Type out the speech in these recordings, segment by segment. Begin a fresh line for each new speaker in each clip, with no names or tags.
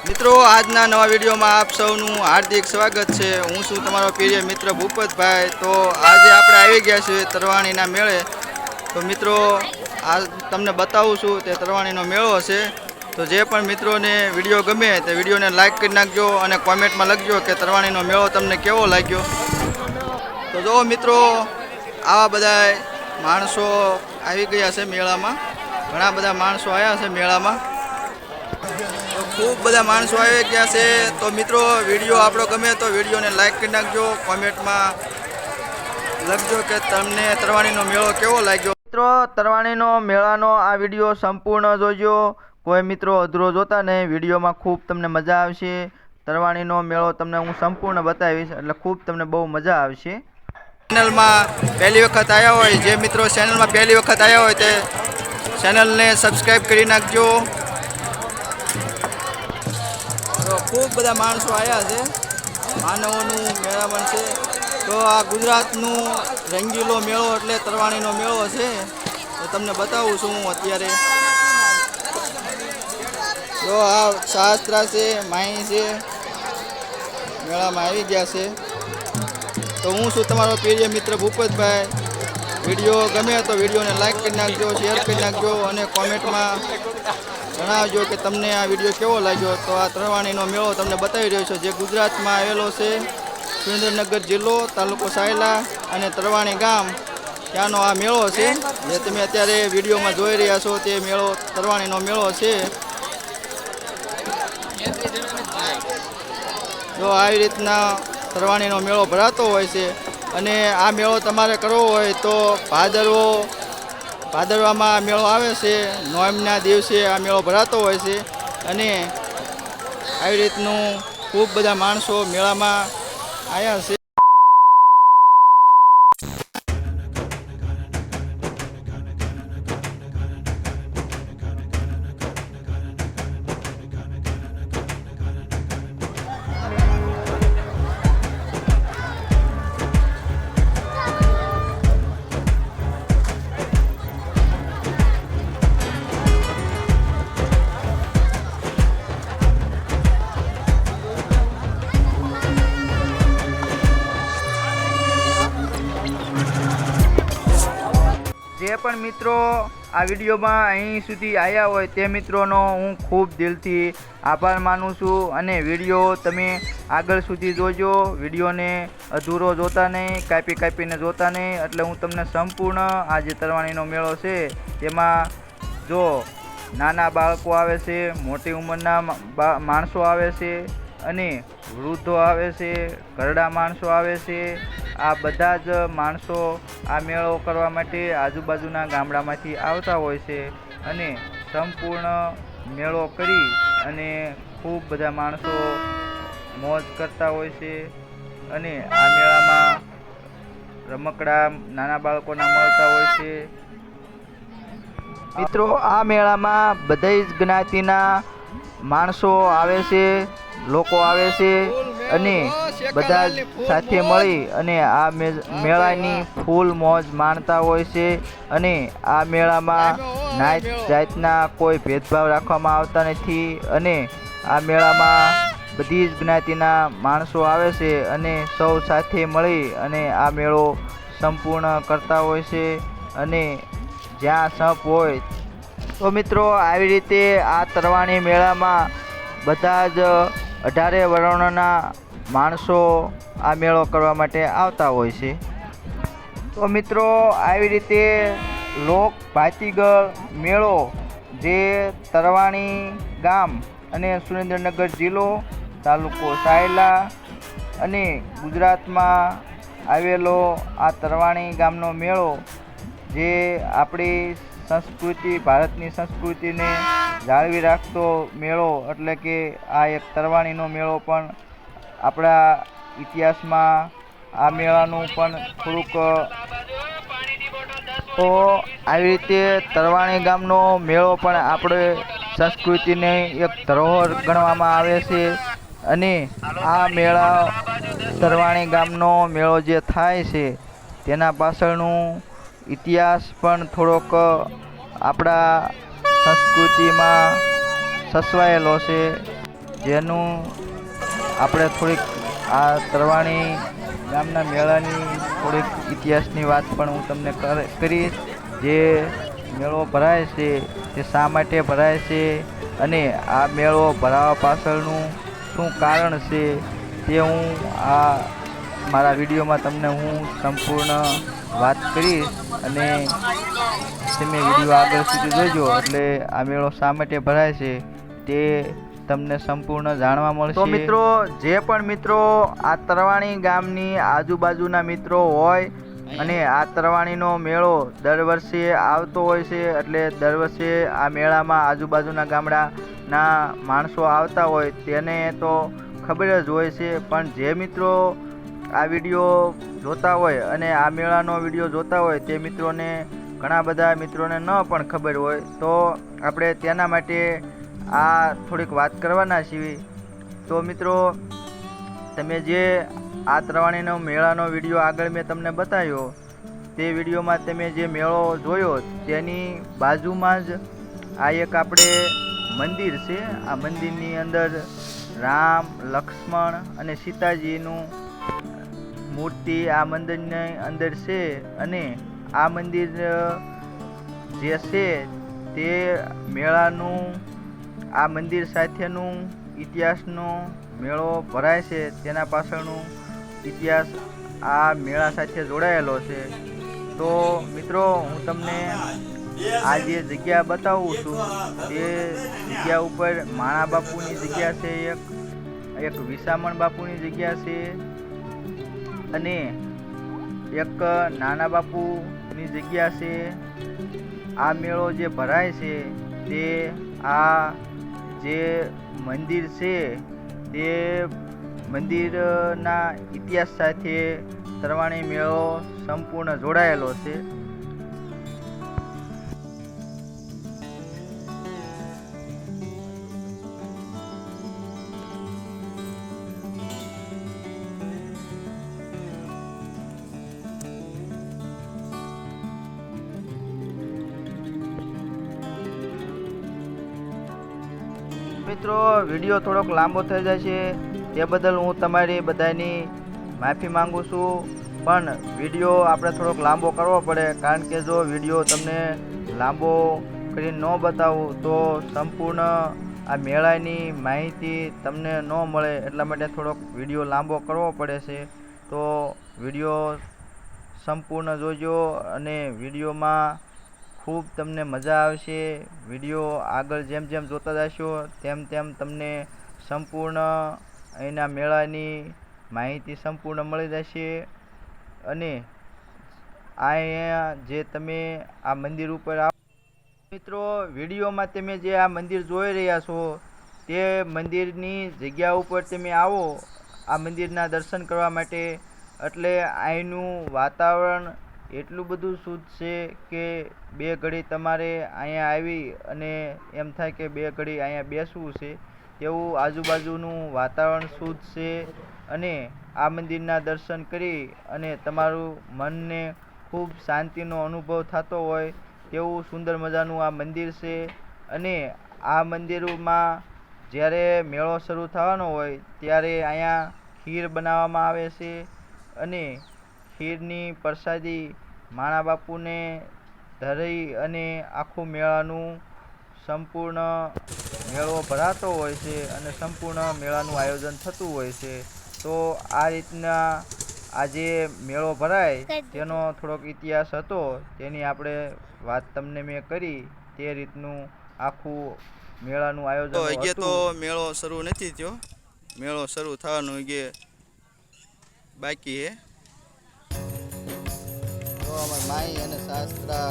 મિત્રો આજના નવા વિડીયોમાં આપ સૌનું હાર્દિક સ્વાગત છે। હું છું તમારો પ્રિય મિત્ર ભૂપતભાઈ। તો આજે આપણે આવી ગયા છીએ તરવાણીના મેળે। તો મિત્રો આ તમને બતાવું છું તે તરવાણીનો મેળો છે। તો જે પણ મિત્રોને વિડીયો ગમે તે વિડીયોને લાઈક કરી નાખજો અને કોમેન્ટમાં લખજો કે તરવાણીનો મેળો તમને કેવો લાગ્યો। તો જો મિત્રો આવા બધા માણસો આવી ગયા છે મેળામાં, ઘણા બધા માણસો આવ્યા છે મેળામાં। તો ખૂબ બધા માણસો આવી ગયા છે। તો મિત્રો વિડીયો આપણો ગમે તો વિડીયોને લાઈક કરી નાખજો, કોમેન્ટમાં લખજો કે તમને તરવાણીનો મેળો કેવો લાગ્યો। મિત્રો તરવાણીનો મેળાનો આ વિડીયો સંપૂર્ણ જોજો, કોઈ મિત્રો અધૂરો જોતા નહીં। વિડીયોમાં ખૂબ તમને મજા આવશે। તરવાણીનો મેળો તમને હું સંપૂર્ણ બતાવીશ, એટલે ખૂબ તમને બહુ મજા આવશે। ચેનલમાં પહેલી વખત આવ્યા હોય, જે મિત્રો ચેનલમાં પહેલી વખત આવ્યા હોય તે ચેનલને સબસ્ક્રાઈબ કરી નાખજો। તો ખૂબ બધા માણસો આવ્યા છે, માનવોનું મેળામણ છે। તો આ ગુજરાતનું રંગીલો મેળો એટલે તરવાણીનો મેળો છે। તો તમને બતાવું છું હું અત્યારે। જો આ શાસ્ત્રા છે, માહી છે, મેળામાં આવી ગયા છે। તો હું છું તમારો પ્રિય મિત્ર ભૂપતભાઈ। વિડીયો ગમે તો વિડીયોને લાઈક કરી નાખજો, શેર કરી નાખજો અને કોમેન્ટમાં જણાવજો કે તમને આ વિડીયો કેવો લાગ્યો। તો આ તરવાણીનો મેળો તમને બતાવી રહ્યો છે, જે ગુજરાતમાં આવેલો છે। સુરેન્દ્રનગર જિલ્લો, તાલુકો સાયલા અને તરવાણી ગામ, ત્યાંનો આ મેળો છે। જે તમે અત્યારે વિડીયોમાં જોઈ રહ્યા છો તે મેળો તરવાણીનો મેળો છે। જો આવી રીતના તરવાણીનો મેળો ભરાતો હોય છે। અને આ મેળો તમારે કરવો હોય તો ભાદરવામાં આ મેળો આવે છે। નોમના દિવસે આ મેળો ભરાતો હોય છે। અને આવી રીતનું ખૂબ બધા માણસો મેળામાં આવ્યા છે। જે પણ મિત્રો આ વિડીયોમાં અહીં સુધી આવ્યા હોય તે મિત્રોનો હું ખૂબ દિલથી આભાર માનું છું। અને વિડીયો તમે આગળ સુધી જોજો, વિડીયોને અધૂરો જોતા નહીં, કાપીને જોતા નહીં। એટલે હું તમને સંપૂર્ણ આ જે તરવાણીનો મેળો છે તેમાં જો નાના બાળકો આવે છે, મોટી ઉંમરના માણસો આવે છે અને વૃદ્ધો આવે છે, ઘરડા માણસો આવે છે। આ બધા જ માણસો આ મેળો કરવા માટે આજુબાજુના ગામડામાંથી આવતા હોય છે અને સંપૂર્ણ મેળો કરી અને ખૂબ બધા માણસો મોજ કરતા હોય છે। અને આ મેળામાં રમકડા નાના બાળકોના મળતા હોય છે। મિત્રો આ મેળામાં બધી જ જ્ઞાતિના માણસો આવે છે, લોકો આવે છે અને બધા સાથે મળી અને આ મેળાની ફૂલ મોજ માણતા હોય છે। અને આ મેળામાં નાત જાતના કોઈ ભેદભાવ રાખવામાં આવતા નથી। અને આ મેળામાં બધી જ જ્ઞાતિના માણસો આવે છે અને સૌ સાથે મળી અને આ મેળો સંપૂર્ણ કરતા હોય છે। અને જ્યાં સપ હોય તો મિત્રો આવી રીતે આ તરવાણી મેળામાં બધા જ 18 વર્ણના માણસો આ મેળો કરવા માટે આવતા હોય છે। તો મિત્રો આવી રીતે લોક ભાતીગળ મેળો જે તરવાણી ગામ અને સુરેન્દ્રનગર જિલ્લો, તાલુકો સાયલા અને ગુજરાતમાં આવેલો આ તરવાણી ગામનો મેળો, જે આપણી સંસ્કૃતિ, ભારતની સંસ્કૃતિને જાળવી રાખતો મેળો, એટલે કે આ એક તરવાણીનો મેળો પણ આપણા ઇતિહાસમાં આ મેળાનું પણ થોડુંક। તો આવી રીતે તરવાણી ગામનો મેળો પણ આપણે સંસ્કૃતિની એક ધરોહર ગણવામાં આવે છે। અને આ મેળા તરવાણી ગામનો મેળો જે થાય છે તેના પાછળનું ઇતિહાસ પણ થોડોક આપણા સંસ્કૃતિમાં સચવાયેલો છે। જેનું આપણે થોડીક આ તરવાણી ગામના મેળાની થોડીક ઇતિહાસની વાત પણ હું તમને કરીશ. જે મેળો ભરાય છે તે શા માટે ભરાય છે અને આ મેળો ભરાવા પાછળનું શું કારણ છે તે હું આ મારા વિડીયોમાં તમને હું સંપૂર્ણ વાત કરીશ. અને તમે વિડીયો આગળ સુધી જોજો એટલે આ મેળો શા માટે ભરાય છે તે તમને સંપૂર્ણ જાણવા મળશે. તો મિત્રો, જે પણ મિત્રો આ તરવાણી ગામની આજુબાજુના મિત્રો હોય અને આ તરવાણીનો મેળો દર વર્ષે આવતો હોય છે, એટલે દર વર્ષે આ મેળામાં આજુબાજુના ગામડાના માણસો આવતા હોય તેને તો ખબર જ હોય છે. પણ જે મિત્રો આ વિડીયો જોતા હોય અને આ મેળાનો વિડીયો જોતા હોય તે મિત્રોને ઘણા બધા મિત્રોને ન પણ ખબર હોય, તો આપણે તેના માટે આ થોડીક વાત કરવાના છીએ. તો મિત્રો, તમે જે આ તરવાણીનો મેળાનો વિડીયો આગળ મેં તમને બતાવ્યો તે વિડીયોમાં તમે જે મેળો જોયો તેની બાજુમાં જ આ એક આપણે મંદિર છે. આ મંદિરની અંદર રામ, લક્ષ્મણ અને સીતાજીનું મૂર્તિ આ મંદિરની અંદર છે. અને આ મંદિર જે છે તે મેળાનું આ મંદિર સાથેનું ઇતિહાસનો મેળો ભરાય છે તેના પાછળનું ઇતિહાસ આ મેળા સાથે જોડાયેલો છે. તો મિત્રો, હું તમને આ જે જગ્યા બતાવું છું તે જગ્યા ઉપર માણા બાપુની જગ્યા છે, એક વિસામણ બાપુની જગ્યા છે અને એક નાના બાપુની જગ્યા છે. આ મેળો જે ભરાય છે તે આ જે મંદિર છે તે મંદિરના ઇતિહાસ સાથે તરવાણી મેળો સંપૂર્ણ જોડાયેલો છે. મિત્રો, વિડીયો થોડોક લાંબો થઈ જાય છે તે બદલ હું તમારી બધાની માફી માંગુ છું. પણ વિડીયો આપણે થોડોક લાંબો કરવો પડે, કારણ કે જો વિડીયો તમને લાંબો કરીને ન બતાવું તો સંપૂર્ણ આ મેળાની માહિતી તમને ન મળે. એટલા માટે થોડોક વિડીયો લાંબો કરવો પડે છે. તો વિડીયો સંપૂર્ણ જોજો અને વિડીયોમાં ખૂબ તમને મજા આવશે. વિડીયો આગળ જેમ જેમ જોતા જશો તેમ તેમ તમને સંપૂર્ણ અહીંના મેળાની માહિતી સંપૂર્ણ મળી જશે. અને અહીંયા જે તમે આ મંદિર ઉપર આવો મિત્રો, વિડીયોમાં તમે જે આ મંદિર જોઈ રહ્યા છો તે મંદિરની જગ્યા ઉપર તમે આવો આ મંદિરના દર્શન કરવા માટે, એટલે અહીંનું વાતાવરણ એટલું બધું શુદ્ધ છે કે બે ઘડી તમારે અહીંયા આવી અને એમ થાય કે બે ઘડી અહીંયા બેસવું છે, તેવું આજુબાજુનું વાતાવરણ શુદ્ધ છે. અને આ મંદિરના દર્શન કરી અને તમારું મનને ખૂબ શાંતિનો અનુભવ થતો હોય તેવું સુંદર મજાનું આ મંદિર છે. અને આ મંદિરમાં જ્યારે મેળો શરૂ થવાનો હોય ત્યારે અહીંયા ખીર બનાવવામાં આવે છે અને ખીરની પ્રસાદી માણા બાપુને ધરી અને આખું મેળાનું સંપૂર્ણ મેળો ભરાતો હોય છે અને સંપૂર્ણ મેળાનું આયોજન થતું હોય છે. તો આ રીતના આ જે મેળો ભરાય તેનો થોડોક ઇતિહાસ હતો તેની આપણે વાત તમને મેં કરી. તે રીતનું આખું મેળાનું આયોજન હતું.
તો મેળો શરૂ નથી થયો, મેળો શરૂ થવાનું કે બાકી હે.
તો અમાર માઈ અને શાસ્ત્રા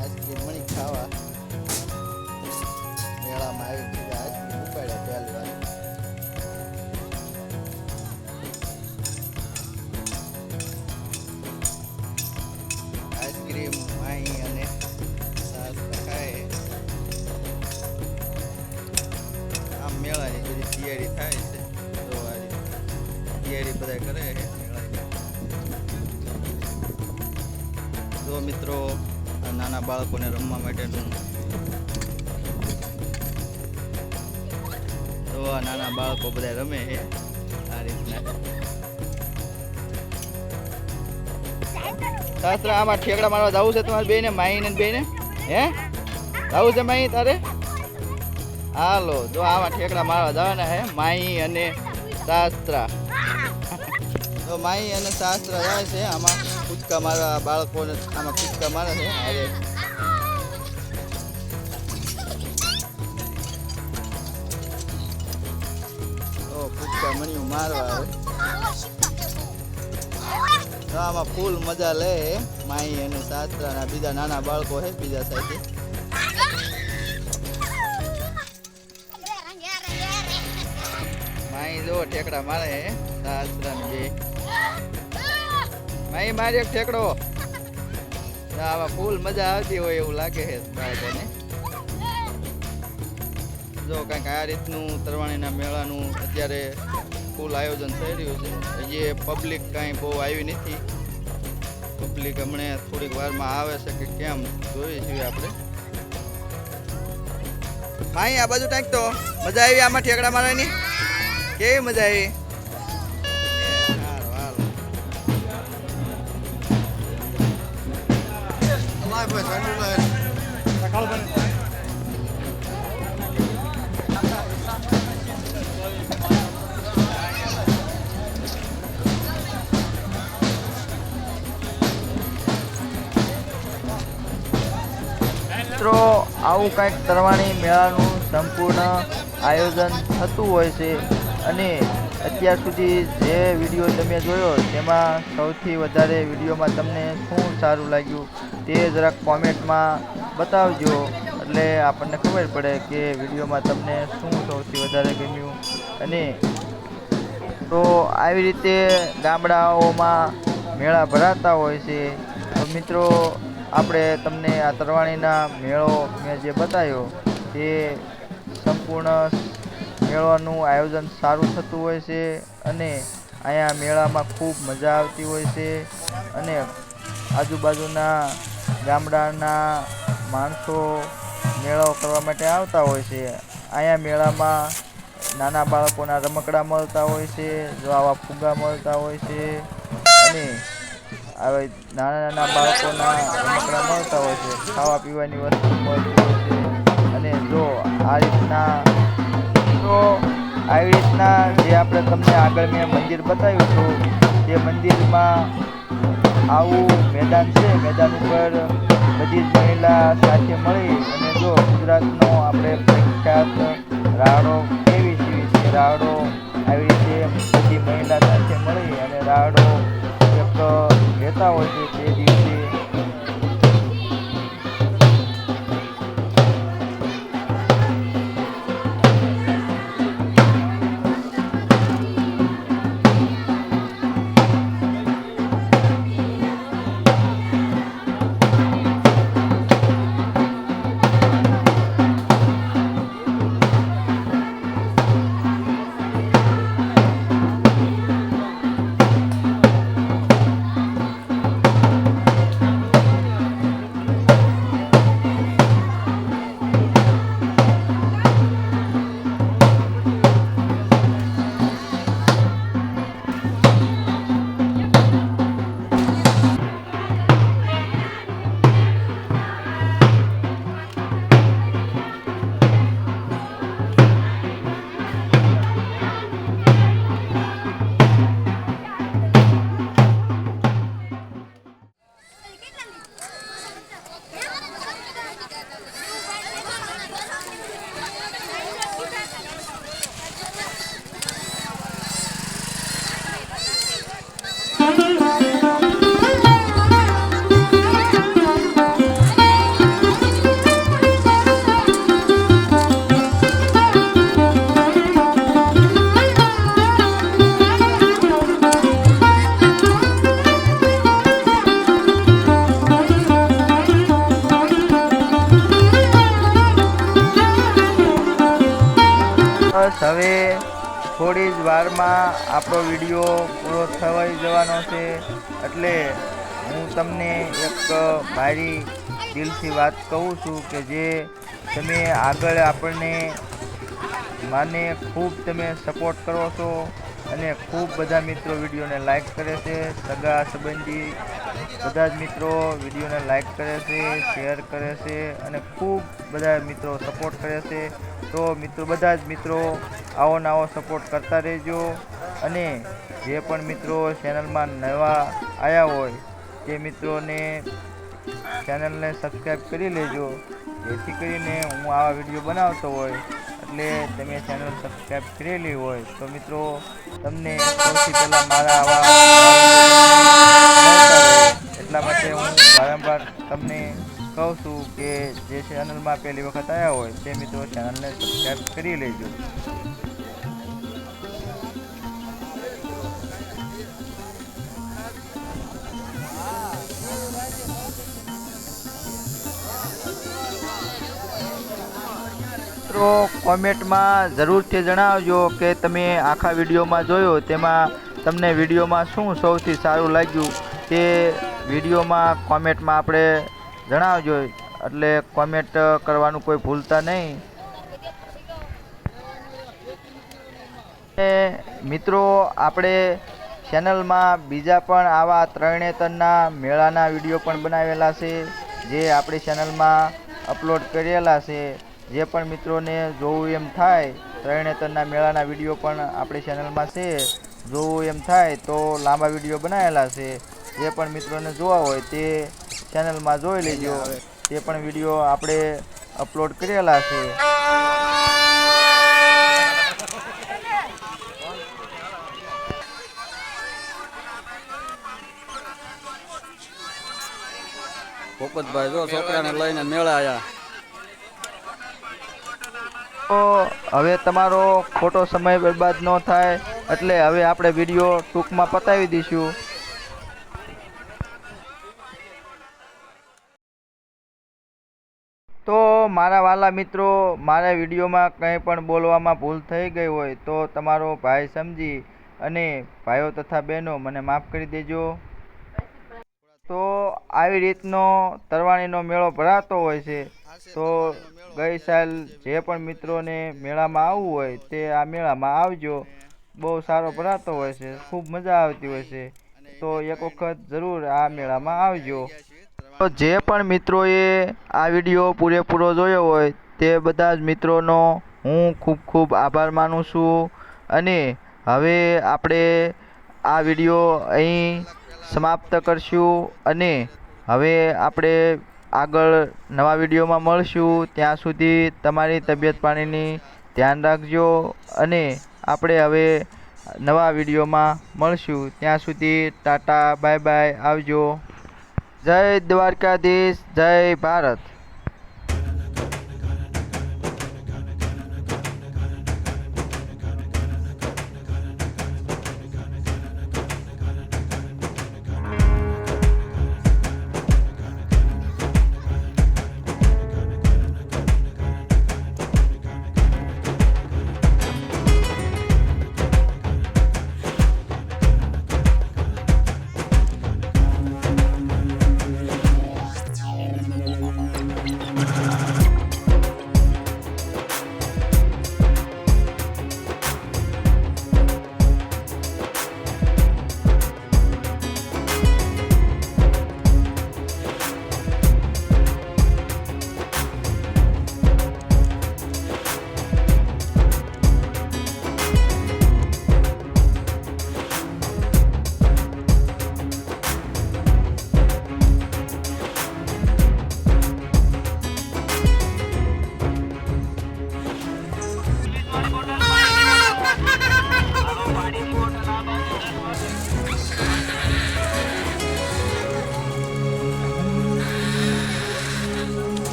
આઈસ્ક્રીમ મણી ખાવા મેળામાં આવી ગયા. આઈસ્ક્રીમ ઉપાડ્યા પહેલી વાર. આઈસ્ક્રીમ માઈ અને શાસ્ત્રા ખાય. આમ મેળાની બધી તૈયારી થાય છે. તો તૈયારી બધા કરે છે મેળાની. જો મિત્રો, આ નાના બાળકોને રમવા માટેનું તો
આવા નાના બાળકો બધા રમે છે આ રીતના. શાસ્ત્રા આમાં ઠેકડા મારવા જવું છે તમારે બેને, માઈ ને બેને? હે જવું છે માઈ તારે? હાલો જો આમાં ઠેકડા મારવા જવાના હે માઈ અને શાસ્ત્રા. તો માઈ અને શાસ્ત્રા જાય છે આમાં કૂદકા મારવા, બાળકોને આમાં કૂદકા મારે છે. અરે કૂદકા મણિયું મારવા આવે. તો આમાં ફૂલ મજા લે માઈ અને શાસ્ત્રા ના બીજા નાના બાળકો છે બીજા સાથે. માઈ જો ઠેકડા મારે હે શાસ્ત્રા ને બે. માઈ મારી એક ઠેકડો. આમાં ફૂલ મજા આવતી હોય એવું લાગે છે બાળકોને. જો કંઈક આ રીતનું તરવાણીના મેળાનું અત્યારે ફૂલ આયોજન થઈ રહ્યું છે. હજી પબ્લિક કાંઈ બહુ આવી નથી. પબ્લિક હમણાં થોડીક વારમાં આવે છે કે કેમ જોઈએ છીએ આપણે. માઈ આ બાજુ ટાંક તો મજા આવી આમાં ઠેકડા મારવાની? કેવી મજા આવી?
મિત્રો આવું કંઈક તરવાણી મેળાનું સંપૂર્ણ આયોજન થતું હોય છે. અને અત્યાર સુધી જે વિડીયો તમે જોયો તેમાં સૌથી વધારે વિડીયોમાં તમને શું સારું લાગ્યું તે જરાક કોમેન્ટમાં બતાવજો, એટલે આપણને ખબર પડે કે વિડીયોમાં તમને શું સૌથી વધારે ગમ્યું. અને તો આવી રીતે ગામડાઓમાં મેળા ભરાતા હોય છે. તો મિત્રો આપણે તમને આ તરવાણીના મેળો મેં જે બતાવ્યો તે સંપૂર્ણ મેળાનું આયોજન સારું થતું હોય છે. અને અહીંયા મેળામાં ખૂબ મજા આવતી હોય છે. અને આજુબાજુના ગામડાના માણસો મેળો કરવા માટે આવતા હોય છે. અહીંયા મેળામાં નાના બાળકોના રમકડા મળતા હોય છે, જો આવા ફુગ્ગા મળતા હોય છે. અને હવે નાના બાળકોના રમકડા મળતા હોય છે, ખાવા પીવાની વસ્તુ મળતી હોય છે. અને જો આ રીતના તો આવી રીતના જે આપણે તમને આગળ મેં મંદિર બતાવ્યું હતું તે મંદિરમાં આવું મેદાન છે. મેદાન ઉપર બધી જ મહિલા સાથે મળી અને જો ગુજરાતનો આપણે પ્રખ્યાત રાવડો કેવી છે રાવડો આવી રીતે બધી મહિલા સાથે મળી અને રાવડો એક લેતા હોય છે તે દિવસે. બસ હવે થોડી જ વારમાં આપણો વિડીયો પૂરો થવાઈ જવાનો છે. એટલે હું તમને એક મારી દિલથી વાત કહું છું કે જે તમે આગળ આપણને મને ખૂબ તમે સપોર્ટ કરો છો અને ખૂબ બધા મિત્રો વિડીયોને લાઈક કરે છે. સગા સંબંધી બધા જ મિત્રો વિડીયોને લાઈક કરે છે, શેર કરે છે અને ખૂબ બધા મિત્રો સપોર્ટ કરે છે. તો મિત્રો બધા જ મિત્રો આવો ને આવો સપોર્ટ કરતા રહેજો. અને જે પણ મિત્રો ચેનલમાં નવા આવ્યા હોય તે મિત્રોને ચેનલને સબસ્ક્રાઈબ કરી લેજો, જેથી કરીને હું આવા વિડીયો બનાવતો હોય એટલે તમે ચેનલ સબસ્ક્રાઈબ કરેલી હોય તો મિત્રો તમને સૌથી પહેલાં મારા આવા એટલા માટે હું વારંવાર તમને કહું છું કે જે ચેનલમાં પહેલી વખત આવ્યા હોય તે મિત્રો ચેનલને સબસ્ક્રાઈબ કરી લેજો. મિત્રો કોમેન્ટમાં જરૂરથી જણાવજો કે તમે આખા વિડીયોમાં જોયો તેમાં તમને વિડીયોમાં શું સૌથી સારું લાગ્યું તે વિડીયોમાં કોમેન્ટમાં આપણે જણાવજો. એટલે કોમેન્ટ કરવાનું કોઈ ભૂલતા નહીં. મિત્રો આપણે ચેનલમાં બીજા પણ આવા તરણેતરના મેળાના વિડીયો પણ બનાવેલા છે જે આપણી ચેનલમાં અપલોડ કરેલા છે. જે પણ મિત્રોને જોવું એમ થાય તરણેતરના મેળાના વિડીયો પણ આપણી ચેનલમાં છે, જોવું એમ થાય તો લાંબા વિડીયો બનાવેલા છે. જે પણ મિત્રોને જોવા હોય તે ચેનલમાં જોઈ લેજો. તે પણ વિડીયો આપણે અપલોડ કરેલા છે.
પોપતભાઈ જો છોકરાને લઈને મેળા આવ્યા.
તો હવે તમારો ખોટો સમય બરબાદ ન થાય એટલે હવે આપણે વિડીયો ટૂંકમાં પતાવી દઈશું. તો મારા વાલા મિત્રો, મારા વિડીયોમાં કંઈ પણ બોલવામાં ભૂલ થઈ ગઈ હોય તો તમારો ભાઈ સમજી અને ભાઈઓ તથા બહેનો મને માફ કરી દેજો. તો આવી રીતનો તરવાણીનો મેળો ભરાતો હોય છે. તો ગઈ સાલ જે પણ મિત્રોને મેળામાં આવવું હોય તે આ મેળામાં આવજો. બહુ સારો ભરાતો હોય છે, ખૂબ મજા આવતી હોય છે. તો એક વખત જરૂર આ મેળામાં આવજો. તો જે પણ મિત્રોએ આ વિડીયો પૂરેપૂરો જોયો હોય તે બધા જ મિત્રોનો હું ખૂબ ખૂબ આભાર માનું છું. અને હવે આપણે આ વિડીયો અહીં સમાપ્ત કરશું અને હવે આપણે આગળ નવા વિડીયોમાં મળશું. ત્યાં સુધી તમારી તબિયત પાણીની ધ્યાન રાખજો અને આપણે હવે નવા વિડીયોમાં મળશું. ત્યાં સુધી ટાટા, બાય બાય, આવજો. જય દ્વારકાધીશ, જય ભારત.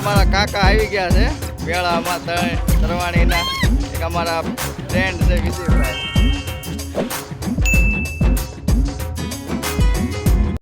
અમારા કાકા આવી ગયા છે મેળામાં તરવાણીના. એક અમારા ફ્રેન્ડ છે વિજયભાઈ.